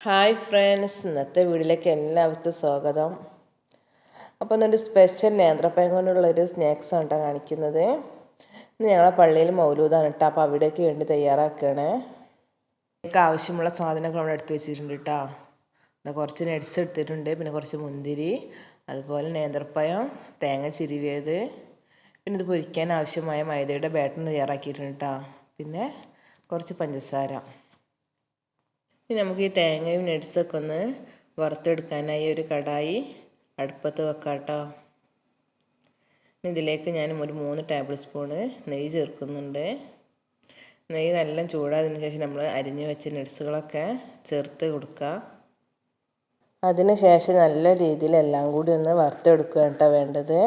Hi friends, ഇന്നത്തെ വീഡിയോയിലേക്ക് എല്ലാവർക്കും സ്വാഗതം. അപ്പോൾ ഇന്നൊരു സ്പെഷ്യൽ നേന്ത്രപ്പഴം കൊണ്ടുള്ളൊരു സ്നാക്സാണ് കേട്ടോ കാണിക്കുന്നത്. ഇന്ന് ഞങ്ങളെ പള്ളിയിൽ മൗലൂദാണ് കേട്ടോ, അപ്പോൾ അവിടേക്ക് വേണ്ടി തയ്യാറാക്കുകയാണ്. ഇതിലേക്ക് ആവശ്യമുള്ള സാധനങ്ങൾ നമ്മൾ എടുത്ത് വെച്ചിട്ടുണ്ട് കേട്ടോ. കുറച്ച് നട്ട്സ് എടുത്തിട്ടുണ്ട്, പിന്നെ കുറച്ച് മുന്തിരി, അതുപോലെ നേന്ത്രപ്പഴം, തേങ്ങ ചിരുവിയത്, പിന്നെ ഇത് പൊരിക്കാൻ ആവശ്യമായ മൈദയുടെ ബാറ്റർ തയ്യാറാക്കിയിട്ടുണ്ട് കേട്ടോ. പിന്നെ കുറച്ച് പഞ്ചസാര. ഇനി നമുക്ക് ഈ തേങ്ങയും നട്ട്സൊക്കെ ഒന്ന് വറുത്തെടുക്കാനായി ഒരു കടായി അടുപ്പത്ത് വെക്കാം കേട്ടോ. ഇതിലേക്ക് ഞാൻ ഒരു 3 ടേബിൾ സ്പൂണ് നെയ്യ് ചേർക്കുന്നുണ്ട്. നെയ്യ് നല്ല ചൂടായതിനു ശേഷം നമ്മൾ അരിഞ്ഞു വെച്ച നട്ട്സുകളൊക്കെ ചേർത്ത് കൊടുക്കുക. അതിന് ശേഷം നല്ല രീതിയിൽ എല്ലാം കൂടി ഒന്ന് വറുത്തെടുക്കുക കേട്ടോ വേണ്ടത്.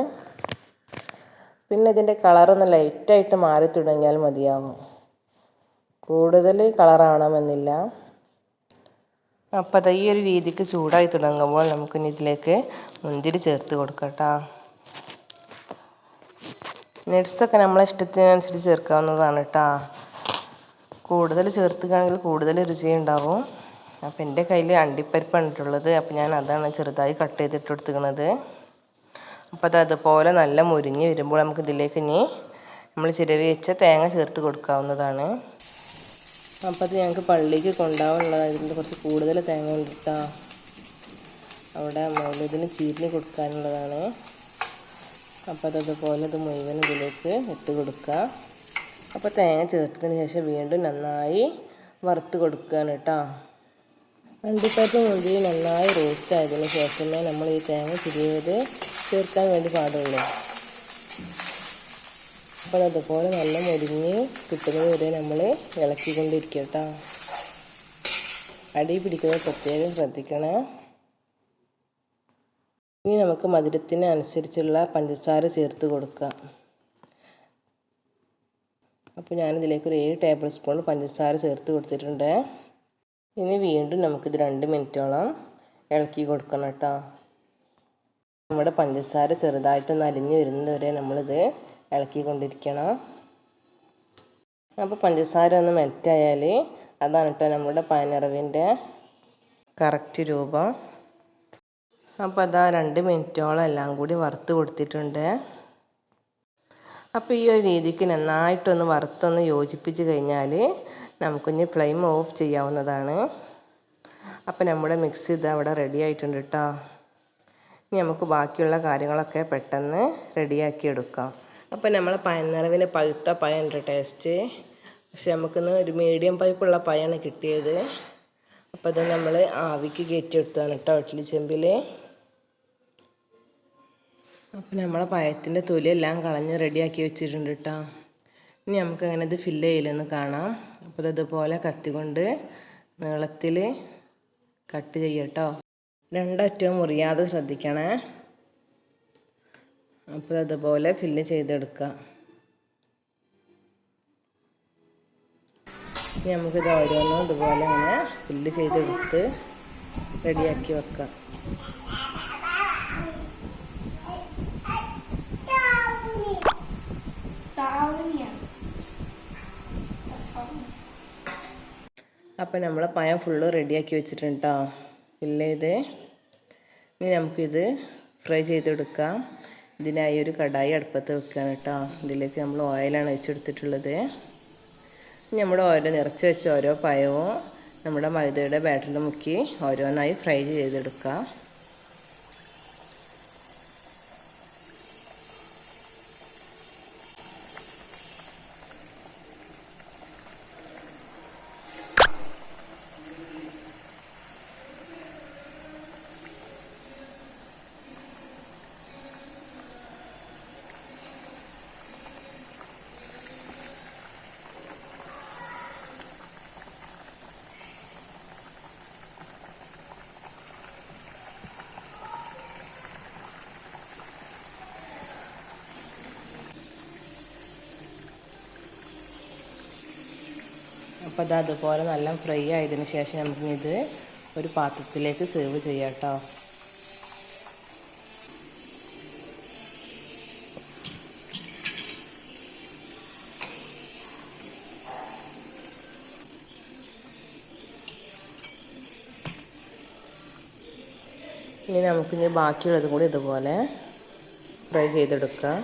പിന്നെ ഇതിൻ്റെ കളറൊന്ന് ലൈറ്റായിട്ട് മാറി തുടങ്ങിയാൽ മതിയാവും, കൂടുതൽ കളറാവണമെന്നില്ല. അപ്പോൾ അത് ഈ ഒരു രീതിക്ക് ചൂടായി തുടങ്ങുമ്പോൾ നമുക്കിനി ഇതിലേക്ക് മുന്തിരി ചേർത്ത് കൊടുക്കാം കേട്ടോ. നട്ട്സൊക്കെ നമ്മളെ ഇഷ്ടത്തിനനുസരിച്ച് ചേർക്കാവുന്നതാണ് കേട്ടോ. കൂടുതൽ ചേർത്തുകയാണെങ്കിൽ കൂടുതൽ രുചിയുണ്ടാവും. അപ്പോൾ എൻ്റെ കയ്യിൽ അണ്ടിപ്പരിപ്പാണ് ഇട്ടുള്ളത്, അപ്പോൾ ഞാൻ അതാണ് ചെറുതായി കട്ട് ചെയ്തിട്ട് കൊടുത്തിരിക്കുന്നത്. അപ്പോൾ അത് അതുപോലെ നല്ല മുരിഞ്ഞ് വരുമ്പോൾ നമുക്ക് ഇതിലേക്ക് ഇനി നമ്മൾ ചിരവി വെച്ച തേങ്ങ ചേർത്ത് കൊടുക്കാവുന്നതാണ്. അപ്പോൾ അത് ഞങ്ങൾക്ക് പള്ളിക്ക് കൊണ്ടുപോകാനുള്ളതായതുകൊണ്ട് കുറച്ച് കൂടുതൽ തേങ്ങ കൊണ്ടിട്ടാ അവിടെ മൗലൂദിന് ചീരിന് കൊടുക്കാനുള്ളതാണ്. അപ്പോൾ അതുപോലെ ഇത് മുഴുവൻ ഇതിലേക്ക് ഇട്ട് കൊടുക്കുക. അപ്പോൾ തേങ്ങ ചേർത്തതിന് ശേഷം വീണ്ടും നന്നായി വറുത്ത് കൊടുക്കുകയാണ് കേട്ടോ. അണ്ടിപ്പരിപ്പ് മുന്തിരി നന്നായി റോസ്റ്റ് ആയതിനു ശേഷമേ നമ്മൾ ഈ തേങ്ങ ചിരിയത് ചേർക്കാൻ വേണ്ടി പാടുള്ളൂ. അപ്പോൾ അതുപോലെ നല്ല മുരിഞ്ഞ് കിട്ടുന്നത് വരെ നമ്മൾ ഇളക്കിക്കൊണ്ടിരിക്കുക കേട്ടോ. അടി പിടിക്കുന്നത് പ്രത്യേകം ശ്രദ്ധിക്കണേ. ഇനി നമുക്ക് മധുരത്തിന് അനുസരിച്ചുള്ള പഞ്ചസാര ചേർത്ത് കൊടുക്കാം. അപ്പോൾ ഞാനിതിലേക്ക് ഒരു 7 ടേബിൾ സ്പൂൺ പഞ്ചസാര ചേർത്ത് കൊടുത്തിട്ടുണ്ട്. ഇനി വീണ്ടും നമുക്കിത് 2 മിനിറ്റോളം ഇളക്കി കൊടുക്കണം കേട്ടോ. നമ്മുടെ പഞ്ചസാര ചെറുതായിട്ടൊന്ന് അലിഞ്ഞ് വരുന്നത് വരെ നമ്മളിത് ഇളക്കിക്കൊണ്ടിരിക്കണം. അപ്പോൾ പഞ്ചസാര ഒന്ന് മെൽറ്റായാൽ അതാണ് കേട്ടോ നമ്മുടെ പഴനിറവിൻ്റെ കറക്റ്റ് രൂപം. അപ്പോൾ അതാ 2 മിനിറ്റോളം എല്ലാം കൂടി വറുത്ത് കൊടുത്തിട്ടുണ്ട്. അപ്പോൾ ഈ ഒരു രീതിക്ക് നന്നായിട്ടൊന്ന് വറുത്തൊന്ന് യോജിപ്പിച്ച് കഴിഞ്ഞാൽ നമുക്കിനി ഫ്ലെയിം ഓഫ് ചെയ്യാവുന്നതാണ്. അപ്പോൾ നമ്മുടെ മിക്സ് ഇത് അവിടെ റെഡി ആയിട്ടുണ്ട് കേട്ടോ. ഇനി നമുക്ക് ബാക്കിയുള്ള കാര്യങ്ങളൊക്കെ പെട്ടെന്ന് റെഡിയാക്കി എടുക്കാം. അപ്പോൾ നമ്മളെ പഴനിറവിന് പഴുത്ത പഴമുണ്ട് ടേസ്റ്റ്, പക്ഷെ നമുക്കിന്ന് ഒരു മീഡിയം പൈപ്പുള്ള പഴമാണ് കിട്ടിയത്. അപ്പോൾ അത് നമ്മൾ ആവിക്ക് കയറ്റിയെടുത്തതാണ് കേട്ടോ ഇഡ്ഡലി ചെമ്പിൽ. അപ്പോൾ നമ്മളെ പഴത്തിൻ്റെ തൊലിയെല്ലാം കളഞ്ഞ് റെഡിയാക്കി വെച്ചിട്ടുണ്ട് കേട്ടോ. ഇനി നമുക്ക് അങ്ങനെ ഇത് ഫില്ല് ചെയ്യലെന്ന് കാണാം. അപ്പോൾ അതുപോലെ കത്തി കൊണ്ട് നീളത്തിൽ കട്ട് ചെയ്യട്ടോ. 2 അറ്റവും മുറിയാതെ ശ്രദ്ധിക്കണേ. അപ്പോൾ അതുപോലെ ഫില്ല് ചെയ്തെടുക്കുക. ഇനി നമുക്കിത് ഓരോന്നും ഇതുപോലെ അങ്ങനെ ഫില്ല് ചെയ്തെടുത്ത് റെഡിയാക്കി വെക്കാം. അപ്പോൾ നമ്മൾ പഴം ഫുള്ള് റെഡിയാക്കി വെച്ചിട്ടുണ്ട് കേട്ടോ, ഫില്ല് ചെയ്ത്. ഇനി നമുക്കിത് ഫ്രൈ ചെയ്തെടുക്കാം. ഇതിനായി ഒരു കടായി അടുപ്പത്ത് വെക്കുകയാണ് കേട്ടോ. ഇതിലേക്ക് നമ്മൾ ഓയിലാണ് വെച്ചെടുത്തിട്ടുള്ളത്. ഇനി നമ്മുടെ ഓയിൽ നിറച്ച് വെച്ച ഓരോ പഴവും നമ്മുടെ മൈദയുടെ ബാറ്ററിൽ മുക്കി ഓരോന്നായി ഫ്രൈ ചെയ്തെടുക്കാം. അപ്പോൾ അത് അതുപോലെ നല്ല ഫ്രൈ ആയതിനു ശേഷം നമുക്കിത് ഒരു പാത്രത്തിലേക്ക് സെർവ് ചെയ്യാം കേട്ടോ. ഇനി നമുക്കിനി ബാക്കിയുള്ളതും കൂടി ഇതുപോലെ ഫ്രൈ ചെയ്തെടുക്കാം.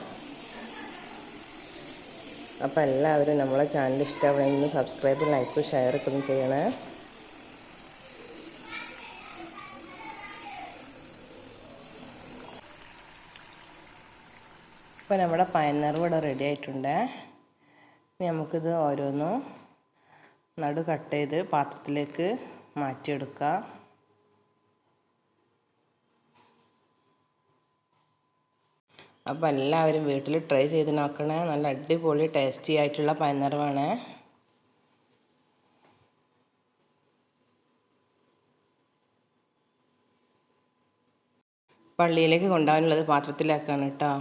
അപ്പോൾ എല്ലാവരും നമ്മളെ ചാനൽ ഇഷ്ടമാണെങ്കിൽ സബ്സ്ക്രൈബ്, ലൈക്ക്, ഷെയർ ഒക്കെ ഒന്ന് ചെയ്യണേ. ഇപ്പോൾ നമ്മുടെ പയനർ ഇവിടെ റെഡി ആയിട്ടുണ്ട്. ഇനി നമുക്കിത് ഓരോന്നും നടു കട്ട് ചെയ്ത് പാത്രത്തിലേക്ക് മാറ്റിയെടുക്കാം. അപ്പോൾ എല്ലാവരും വീട്ടിൽ ട്രൈ ചെയ്ത് നോക്കണേ. നല്ല അടിപൊളി ടേസ്റ്റി ആയിട്ടുള്ള പയനറുമാണ്. പള്ളിയിലേക്ക് കൊണ്ടുപോകാനുള്ളത് പാത്രത്തിലാക്കാണ് കേട്ടോ.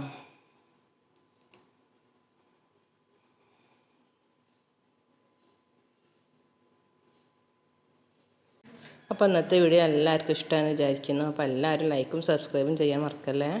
അപ്പോൾ ഇന്നത്തെ വീഡിയോ എല്ലാവർക്കും ഇഷ്ടമാണെന്ന് വിചാരിക്കുന്നു. അപ്പോൾ എല്ലാവരും ലൈക്കും സബ്സ്ക്രൈബും ചെയ്യാൻ മറക്കല്ലേ.